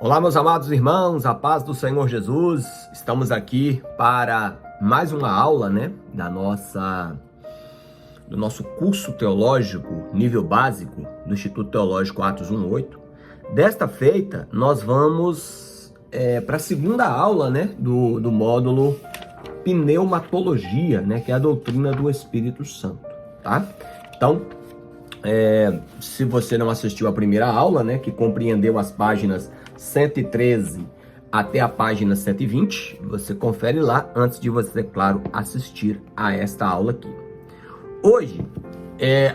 Olá, meus amados irmãos, a paz do Senhor Jesus. Estamos aqui para mais uma aula, do nosso curso teológico, nível básico, do Instituto Teológico Atos 1:8. Desta feita, nós vamos para a segunda aula, do módulo Pneumatologia, que é a doutrina do Espírito Santo, tá? Então, se você não assistiu a primeira aula, que compreendeu as páginas 113 até a página 120, você confere lá antes de você, claro, assistir a esta aula aqui. Hoje,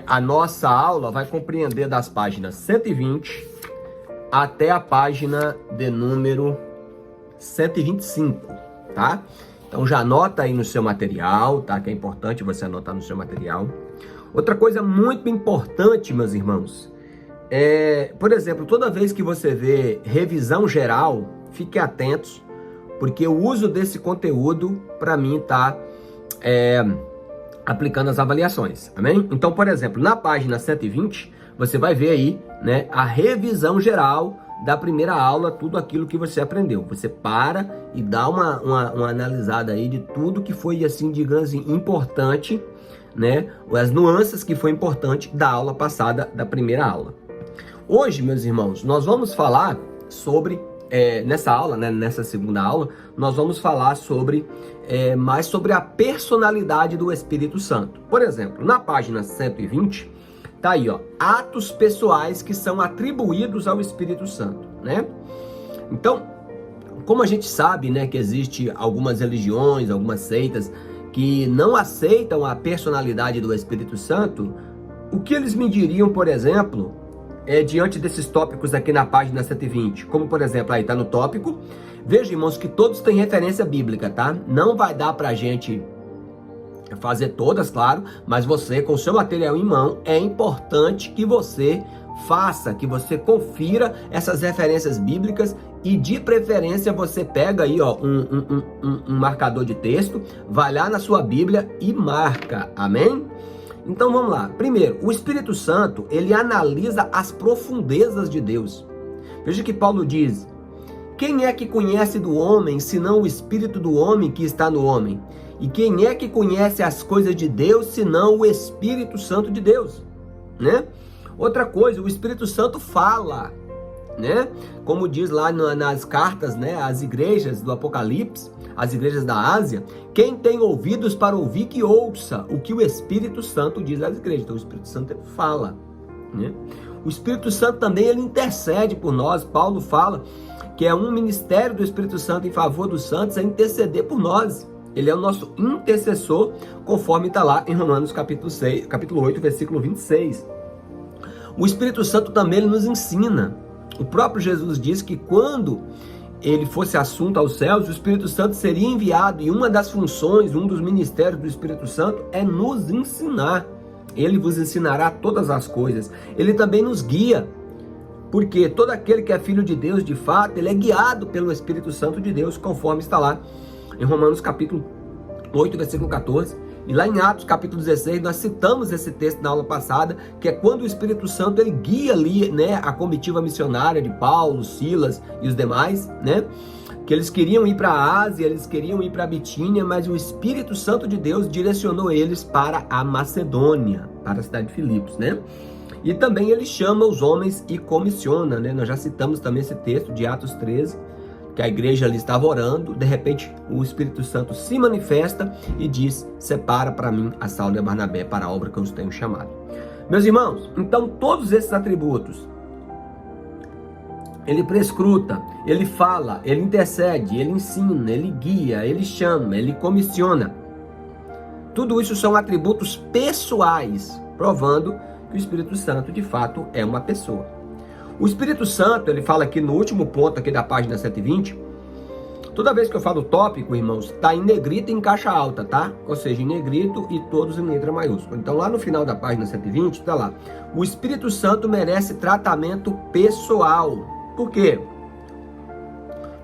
a nossa aula vai compreender das páginas 120 até a página de número 125, tá? Então já anota aí no seu material, tá? Que é importante você anotar no seu material. Outra coisa muito importante, meus irmãos, por exemplo, toda vez que você vê revisão geral, fique atentos, porque o uso desse conteúdo, para mim, tá aplicando as avaliações, amém? Então, por exemplo, na página 120, você vai ver aí, a revisão geral da primeira aula, tudo aquilo que você aprendeu. Você para e dá uma analisada aí de tudo que foi, assim, digamos, importante, as nuances que foi importante da aula passada, da primeira aula. Hoje, meus irmãos, nós vamos falar sobre, nessa aula, nessa segunda aula, nós vamos falar sobre, mais sobre a personalidade do Espírito Santo. Por exemplo, na página 120, tá aí, ó, atos pessoais que são atribuídos ao Espírito Santo, Então, como a gente sabe, que existe algumas religiões, algumas seitas que não aceitam a personalidade do Espírito Santo, o que eles me diriam, por exemplo, diante desses tópicos aqui na página 120, como por exemplo, aí tá no tópico, veja, irmãos, que todos têm referência bíblica, tá? Não vai dar pra gente fazer todas, claro, mas você, com o seu material em mão, é importante que você faça, que você confira essas referências bíblicas e, de preferência, você pega aí, ó, um marcador de texto, vai lá na sua Bíblia e marca, amém? Então vamos lá. Primeiro, o Espírito Santo, ele analisa as profundezas de Deus. Veja que Paulo diz: quem é que conhece do homem, senão o Espírito do homem que está no homem? E quem é que conhece as coisas de Deus, senão o Espírito Santo de Deus? Outra coisa, o Espírito Santo fala, Como diz lá nas cartas, às igrejas do Apocalipse, as igrejas da Ásia, quem tem ouvidos para ouvir, que ouça o que o Espírito Santo diz às igrejas. Então o Espírito Santo, ele fala, O Espírito Santo também, ele intercede por nós. Paulo fala que é um ministério do Espírito Santo em favor dos santos, é interceder por nós. Ele é o nosso intercessor, conforme está lá em Romanos capítulo 8, versículo 26. O Espírito Santo também, ele nos ensina. O próprio Jesus disse que quando ele fosse assunto aos céus, o Espírito Santo seria enviado, e uma das funções, um dos ministérios do Espírito Santo é nos ensinar. Ele vos ensinará todas as coisas. Ele também nos guia, porque todo aquele que é filho de Deus, de fato, ele é guiado pelo Espírito Santo de Deus, conforme está lá em Romanos capítulo 8, versículo 14. E lá em Atos capítulo 16, nós citamos esse texto na aula passada, que é quando o Espírito Santo, ele guia ali, a comitiva missionária de Paulo, Silas e os demais, que eles queriam ir para a Ásia, eles queriam ir para a Bitínia, mas o Espírito Santo de Deus direcionou eles para a Macedônia, para a cidade de Filipos, E também ele chama os homens e comissiona, Nós já citamos também esse texto de Atos 13, que a igreja ali estava orando, de repente o Espírito Santo se manifesta e diz: separa para mim a Saulo e a Barnabé para a obra que eu os tenho chamado. Meus irmãos, então todos esses atributos, ele prescruta, ele fala, ele intercede, ele ensina, ele guia, ele chama, ele comissiona. Tudo isso são atributos pessoais, provando que o Espírito Santo de fato é uma pessoa. O Espírito Santo, ele fala aqui no último ponto aqui da página 120, toda vez que eu falo tópico, irmãos, tá em negrito e em caixa alta, tá? Ou seja, em negrito e todos em letra maiúscula. Então lá no final da página 120, tá lá: o Espírito Santo merece tratamento pessoal. Por quê?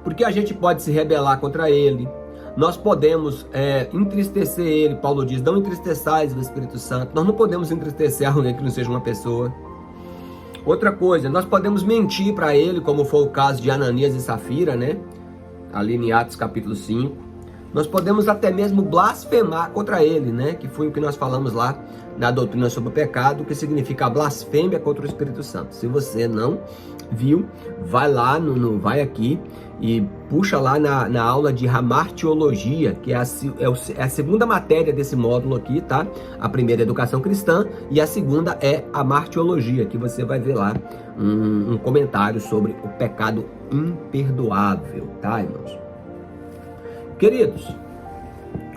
Porque a gente pode se rebelar contra ele, nós podemos entristecer ele. Paulo diz: não entristeçais o Espírito Santo. Nós não podemos entristecer alguém que não seja uma pessoa. Outra coisa, nós podemos mentir para ele, como foi o caso de Ananias e Safira, né? Ali em Atos capítulo 5. Nós podemos até mesmo blasfemar contra ele, né? Que foi o que nós falamos lá na doutrina sobre o pecado, que significa a blasfêmia contra o Espírito Santo. Se você não viu, vai lá, vai aqui e puxa lá na aula de hamartiologia, que é a segunda matéria desse módulo aqui, tá? A primeira é educação cristã e a segunda é a hamartiologia, que você vai ver lá um comentário sobre o pecado imperdoável, tá, irmãos? Queridos,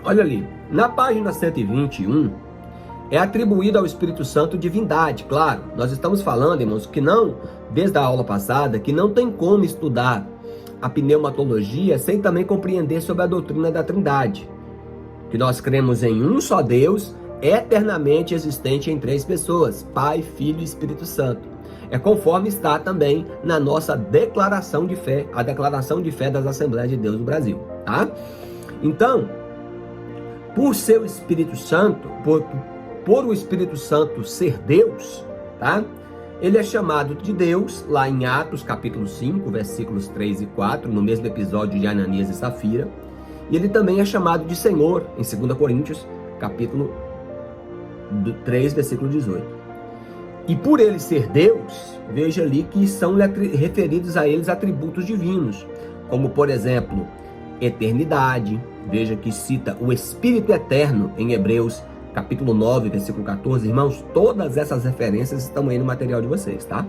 olha ali, na página 121, é atribuído ao Espírito Santo divindade, claro. Nós estamos falando, irmãos, que não, desde a aula passada, que não tem como estudar a pneumatologia sem também compreender sobre a doutrina da Trindade. Que nós cremos em um só Deus, eternamente existente em três pessoas, Pai, Filho e Espírito Santo. É conforme está também na nossa declaração de fé, a declaração de fé das Assembleias de Deus do Brasil, tá? Então, por seu Espírito Santo, por o Espírito Santo ser Deus, tá? Ele é chamado de Deus, lá em Atos capítulo 5, versículos 3 e 4, no mesmo episódio de Ananias e Safira. E ele também é chamado de Senhor, em 2 Coríntios, capítulo 3, versículo 18. E por ele ser Deus, veja ali que são referidos a eles atributos divinos, como por exemplo, eternidade. Veja que cita o Espírito Eterno em Hebreus capítulo 9, versículo 14. Irmãos, todas essas referências estão aí no material de vocês, tá?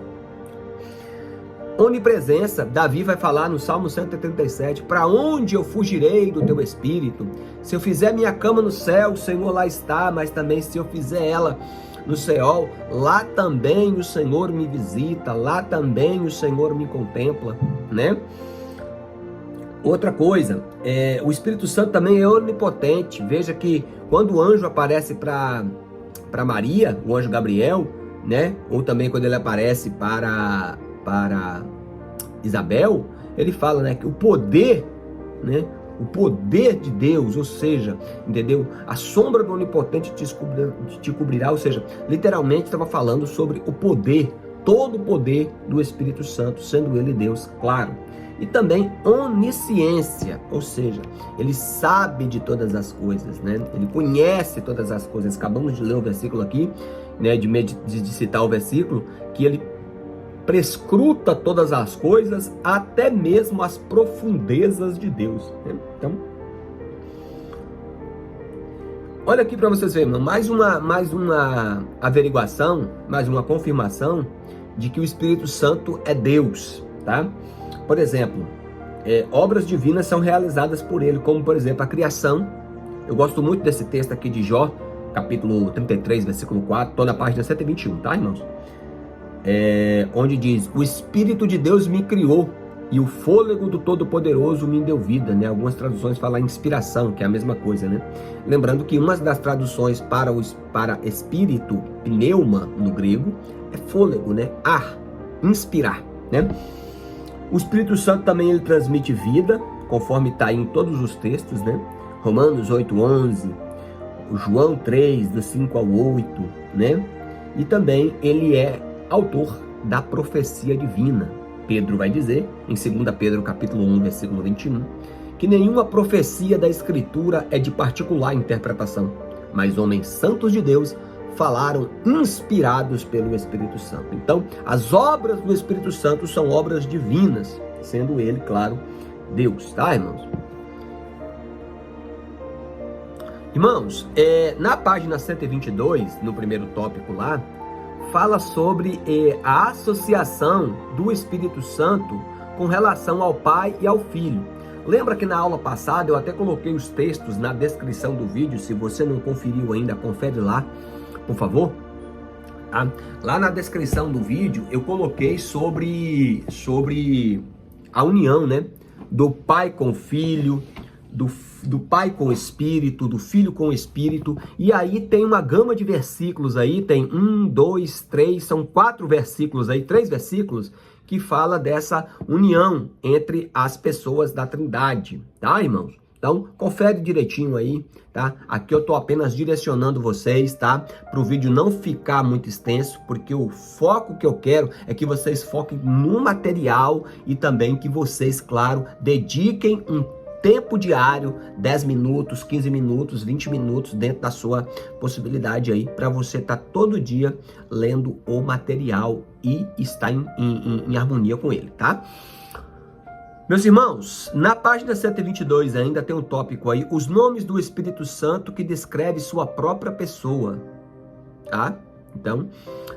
Onipresença, Davi vai falar no Salmo 137, para onde eu fugirei do teu Espírito? Se eu fizer minha cama no céu, o Senhor lá está, mas também se eu fizer ela no Seol, lá também o Senhor me visita, lá também o Senhor me contempla, né? Outra coisa, o Espírito Santo também é onipotente. Veja que quando o anjo aparece para Maria, o anjo Gabriel, né? Ou também quando ele aparece para Isabel, ele fala, né, que o poder, né? O poder de Deus, ou seja, entendeu? A sombra do onipotente te cobrirá, ou seja, literalmente estava falando sobre o poder, todo o poder do Espírito Santo, sendo ele Deus, claro. E também onisciência, ou seja, ele sabe de todas as coisas, né? Ele conhece todas as coisas. Acabamos de ler o versículo aqui, né? De citar o versículo, que ele prescruta todas as coisas, até mesmo as profundezas de Deus, né? Então, olha aqui para vocês verem, mais uma averiguação, mais uma confirmação de que o Espírito Santo é Deus, tá? Por exemplo, obras divinas são realizadas por ele, como por exemplo a criação. Eu gosto muito desse texto aqui de Jó, capítulo 33, versículo 4, estou na página 121, tá, irmãos? Onde diz, o Espírito de Deus me criou e o fôlego do Todo-Poderoso me deu vida, né? Algumas traduções falam inspiração, que é a mesma coisa, né? Lembrando que uma das traduções para espírito, pneuma no grego, é fôlego, né? Ar, inspirar, né? O Espírito Santo também ele transmite vida, conforme está em todos os textos, né? Romanos 8:11, João 3, do 5 ao 8, né? E também ele é autor da profecia divina. Pedro vai dizer, em 2 Pedro capítulo 1, versículo 21, que nenhuma profecia da Escritura é de particular interpretação, mas homens santos de Deus falaram inspirados pelo Espírito Santo. Então, as obras do Espírito Santo são obras divinas, sendo ele, claro, Deus, tá, irmãos? Irmãos, na página 122, no primeiro tópico lá, fala sobre a associação do Espírito Santo com relação ao Pai e ao Filho. Lembra que na aula passada eu até coloquei os textos na descrição do vídeo, se você não conferiu ainda, confere lá, por favor. Tá? Lá na descrição do vídeo eu coloquei sobre a união, né, do Pai com o Filho, do Pai com o Espírito, do Filho com o Espírito, e aí tem uma gama de versículos aí, tem 1, 2, 3, são 4 versículos aí, 3 versículos, que fala dessa união entre as pessoas da Trindade, tá, irmãos? Então, confere direitinho aí, tá? Aqui eu tô apenas direcionando vocês, tá? Para o vídeo não ficar muito extenso, porque o foco que eu quero é que vocês foquem no material e também que vocês, claro, dediquem um tempo diário, 10 minutos, 15 minutos, 20 minutos, dentro da sua possibilidade aí, para você estar todo dia lendo o material e estar em harmonia com ele, tá? Meus irmãos, na página 122 ainda tem um tópico aí, os nomes do Espírito Santo que descreve sua própria pessoa, tá? Então,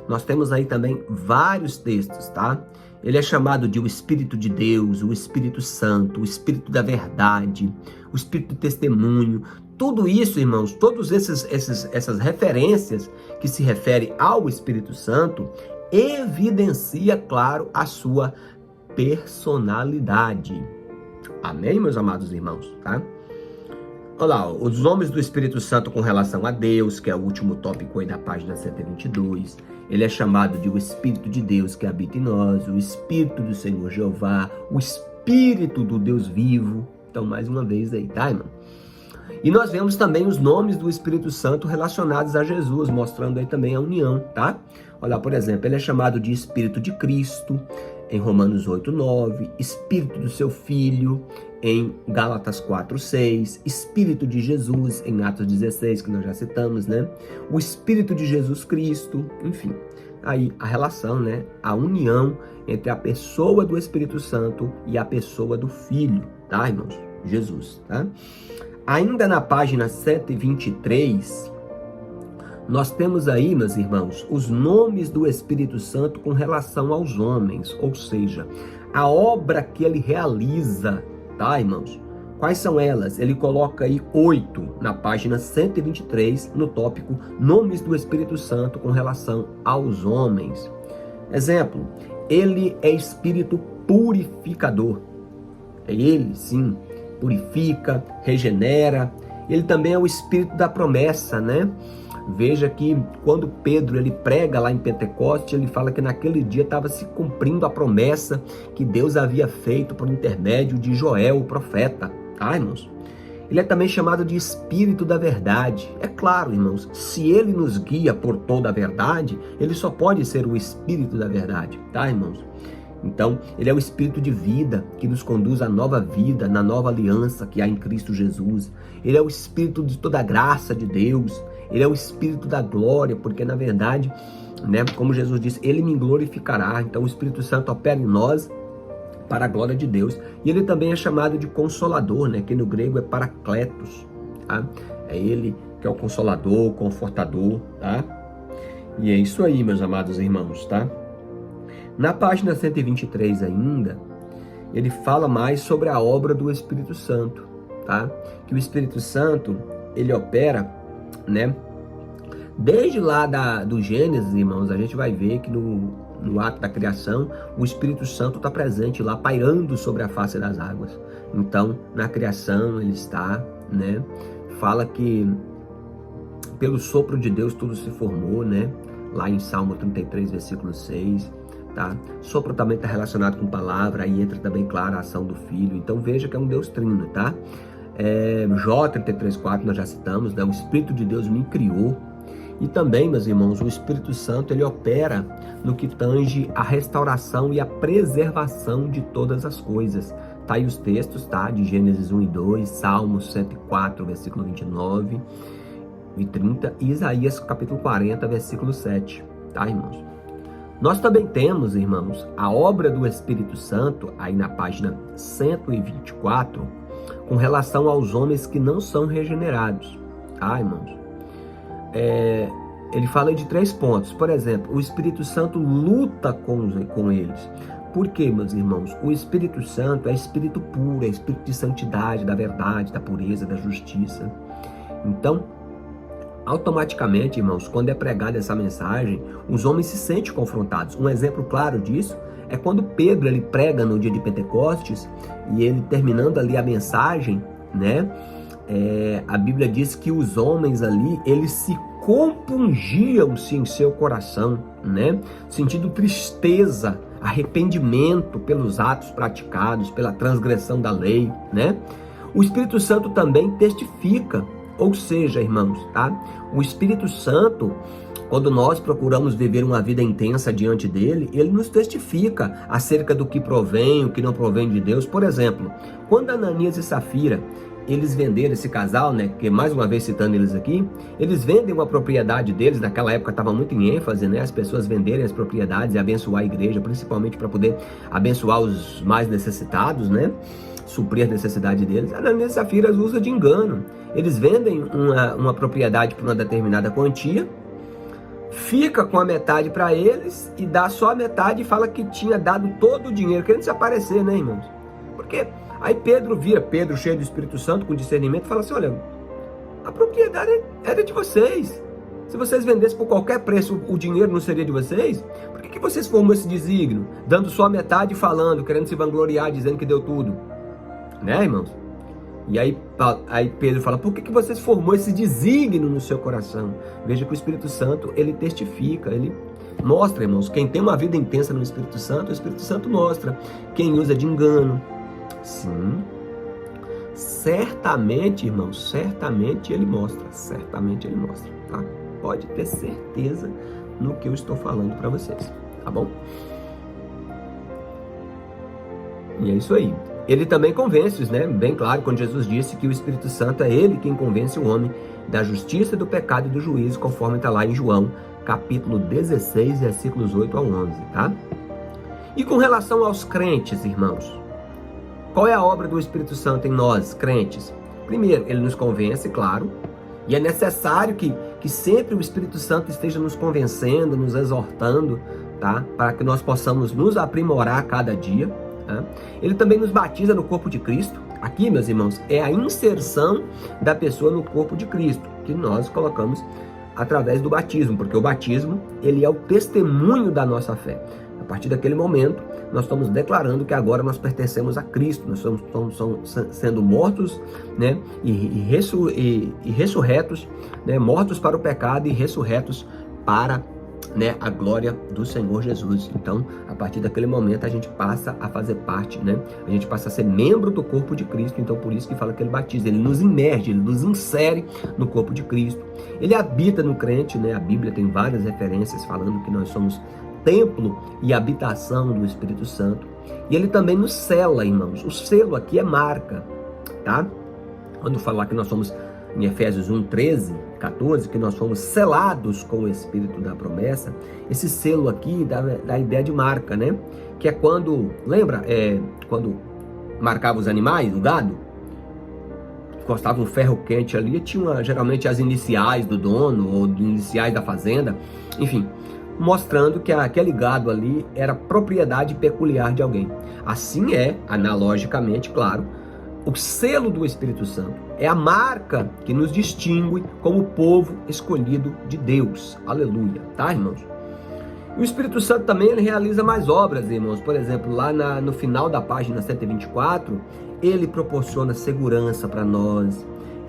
nós temos aí também vários textos, tá? Ele é chamado de o Espírito de Deus, o Espírito Santo, o Espírito da Verdade, o Espírito do Testemunho. Tudo isso, irmãos, todas essas referências que se referem ao Espírito Santo, evidencia, claro, a sua personalidade. Amém, meus amados irmãos, tá? Olha lá, os nomes do Espírito Santo com relação a Deus, que é o último tópico aí da página 122. Ele é chamado de o Espírito de Deus que habita em nós, o Espírito do Senhor Jeová, o Espírito do Deus vivo. Então, mais uma vez aí, tá, irmão? E nós vemos também os nomes do Espírito Santo relacionados a Jesus, mostrando aí também a união, tá? Olha lá, por exemplo, ele é chamado de Espírito de Cristo, em Romanos 8:9, Espírito do seu Filho, em Gálatas 4:6, Espírito de Jesus, em Atos 16, que nós já citamos, né? O Espírito de Jesus Cristo, enfim. Aí a relação, né? A união entre a pessoa do Espírito Santo e a pessoa do Filho, tá, irmãos? Jesus, tá? Ainda na página 123, nós temos aí, meus irmãos, os nomes do Espírito Santo com relação aos homens, ou seja, a obra que ele realiza, tá, irmãos? Quais são elas? Ele coloca aí 8 na página 123, no tópico Nomes do Espírito Santo com relação aos homens. Exemplo, ele é Espírito purificador. É ele, sim, purifica, regenera. Ele também é o Espírito da promessa, né? Veja que quando Pedro ele prega lá em Pentecostes, ele fala que naquele dia estava se cumprindo a promessa que Deus havia feito por intermédio de Joel, o profeta. Tá, irmãos? Ele é também chamado de Espírito da Verdade. É claro, irmãos, se ele nos guia por toda a verdade, ele só pode ser o Espírito da Verdade. Tá, irmãos? Então, ele é o Espírito de vida que nos conduz à nova vida, na nova aliança que há em Cristo Jesus. Ele é o Espírito de toda a graça de Deus. Ele é o Espírito da glória, porque na verdade, né, como Jesus disse, ele me glorificará. Então o Espírito Santo opera em nós para a glória de Deus. E ele também é chamado de Consolador, né, que no grego é Paracletos, tá? É ele que é o Consolador, o Confortador, tá? E é isso aí, meus amados irmãos, tá? Na página 123 ainda, ele fala mais sobre a obra do Espírito Santo, tá? Que o Espírito Santo, ele opera, né? Desde lá do Gênesis, irmãos, a gente vai ver que no ato da criação, o Espírito Santo está presente lá, pairando sobre a face das águas. Então, na criação ele está, né? Fala que pelo sopro de Deus tudo se formou, né? Lá em Salmo 33, versículo 6, tá? Sopro também está relacionado com palavra, aí entra também, claro, a ação do Filho. Então veja que é um Deus trino, tá? Jó 33:4 nós já citamos, né? O Espírito de Deus me criou. E também, meus irmãos, o Espírito Santo, ele opera no que tange a restauração e a preservação de todas as coisas. Tá aí os textos, tá? De Gênesis 1 e 2, Salmos 104, versículo 29 e 30, e Isaías capítulo 40, versículo 7, tá, irmãos? Nós também temos, irmãos, a obra do Espírito Santo, aí na página 124, com relação aos homens que não são regenerados, tá, irmãos? Ele fala de 3 pontos. Por exemplo, o Espírito Santo luta com eles. Por quê, meus irmãos? O Espírito Santo é Espírito puro, é Espírito de santidade, da verdade, da pureza, da justiça. Então, automaticamente, irmãos, quando é pregada essa mensagem, os homens se sentem confrontados. Um exemplo claro disso é quando Pedro ele prega no dia de Pentecostes e ele terminando ali a mensagem, né? A Bíblia diz que os homens ali, eles se compungiam-se em seu coração, né? Sentindo tristeza, arrependimento pelos atos praticados, pela transgressão da lei, né? O Espírito Santo também testifica, ou seja, irmãos, tá? O Espírito Santo, quando nós procuramos viver uma vida intensa diante dele, ele nos testifica acerca do que provém, o que não provém de Deus. Por exemplo, quando Ananias e Safira, eles venderam esse casal, né, que mais uma vez citando eles aqui, eles vendem uma propriedade deles, naquela época estava muito em ênfase, né, as pessoas venderem as propriedades e abençoar a igreja, principalmente para poder abençoar os mais necessitados, né, suprir a necessidade deles. Ananias e Safira usa de engano, eles vendem uma propriedade por uma determinada quantia, fica com a metade para eles e dá só a metade e fala que tinha dado todo o dinheiro, querendo se aparecer, né, irmãos? Porque aí Pedro cheio do Espírito Santo, com discernimento, fala assim, olha, a propriedade era de vocês. Se vocês vendessem por qualquer preço, o dinheiro não seria de vocês? Por que vocês formam esse desígnio? Dando só a metade e falando, querendo se vangloriar, dizendo que deu tudo. Né, irmãos? E aí Pedro fala, por que vocês formou esse desígnio no seu coração? Veja que o Espírito Santo, ele testifica, ele mostra, irmãos, quem tem uma vida intensa no Espírito Santo, o Espírito Santo mostra. Quem usa de engano, sim, certamente, irmãos, certamente ele mostra, tá? Pode ter certeza no que eu estou falando para vocês, tá bom? E é isso aí. Ele também convence-os, né? Bem claro, quando Jesus disse que o Espírito Santo é ele quem convence o homem da justiça, do pecado e do juízo, conforme está lá em João, capítulo 16, versículos 8 a 11, tá? E com relação aos crentes, irmãos, qual é a obra do Espírito Santo em nós, crentes? Primeiro, ele nos convence, claro, e é necessário que sempre o Espírito Santo esteja nos convencendo, nos exortando, tá? Para que nós possamos nos aprimorar a cada dia. Ele também nos batiza no corpo de Cristo. Aqui, meus irmãos, é a inserção da pessoa no corpo de Cristo, que nós colocamos através do batismo, porque o batismo, ele é o testemunho da nossa fé. A partir daquele momento, nós estamos declarando que agora nós pertencemos a Cristo, nós estamos sendo mortos, né, e ressurretos, né, mortos para o pecado e ressurretos para, né, a glória do Senhor Jesus. Então, a partir daquele momento, a gente passa a fazer parte, né? A gente passa a ser membro do corpo de Cristo. Então, por isso que fala que ele batiza, ele nos imerge, ele nos insere no corpo de Cristo. Ele habita no crente, né? A Bíblia tem várias referências falando que nós somos templo e habitação do Espírito Santo. E ele também nos sela, irmãos. O selo aqui é marca, tá? Quando falar que nós somos, em Efésios 1, 13, 14, que nós fomos selados com o Espírito da promessa, esse selo aqui dá a ideia de marca, né? Que é quando, lembra, quando marcava os animais, o gado, encostava um ferro quente ali, tinha geralmente as iniciais do dono, ou iniciais da fazenda, enfim, mostrando que aquele gado ali era propriedade peculiar de alguém. Assim é, analogicamente, claro, o selo do Espírito Santo é a marca que nos distingue como povo escolhido de Deus. Aleluia, tá, irmãos? E o Espírito Santo também ele realiza mais obras, irmãos. Por exemplo, lá no final da página 124, ele proporciona segurança para nós,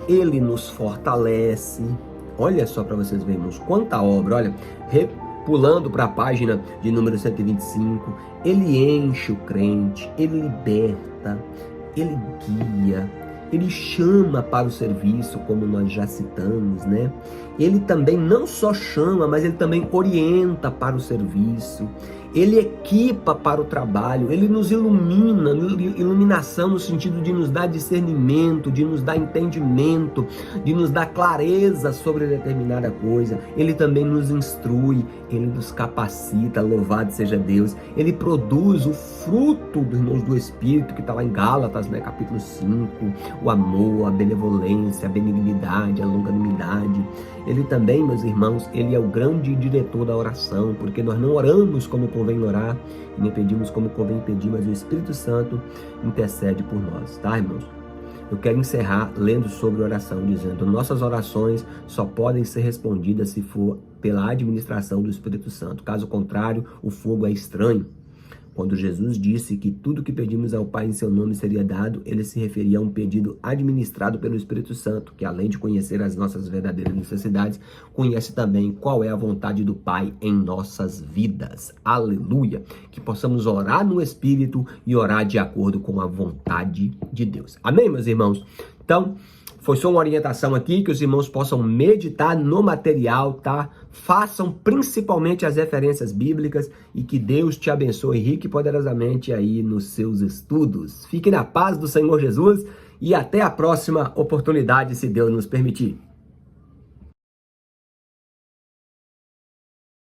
ele nos fortalece. Olha só para vocês verem, irmãos, quanta obra. Olha, pulando para a página de número 125, ele enche o crente, ele liberta, ele guia, ele chama para o serviço, como nós já citamos, né? Ele também não só chama, mas ele também orienta para o serviço. Ele equipa para o trabalho, ele nos ilumina, iluminação no sentido de nos dar discernimento, de nos dar entendimento, de nos dar clareza sobre determinada coisa. Ele também nos instrui, ele nos capacita, louvado seja Deus. Ele produz o fruto, irmãos, do Espírito, que está lá em Gálatas, né, capítulo 5, o amor, a benevolência, a benignidade, a longanimidade. Ele também, meus irmãos, ele é o grande diretor da oração, porque nós não oramos como convém orar, e nem pedimos como convém pedir, mas o Espírito Santo intercede por nós, tá, irmãos? Eu quero encerrar lendo sobre oração, dizendo: nossas orações só podem ser respondidas se for pela administração do Espírito Santo. Caso contrário, o fogo é estranho. Quando Jesus disse que tudo que pedimos ao Pai em seu nome seria dado, ele se referia a um pedido administrado pelo Espírito Santo, que além de conhecer as nossas verdadeiras necessidades, conhece também qual é a vontade do Pai em nossas vidas. Aleluia! Que possamos orar no Espírito e orar de acordo com a vontade de Deus. Amém, meus irmãos? Então, foi só uma orientação aqui, que os irmãos possam meditar no material, tá? Façam principalmente as referências bíblicas e que Deus te abençoe rico e poderosamente aí nos seus estudos. Fique na paz do Senhor Jesus e até a próxima oportunidade, se Deus nos permitir.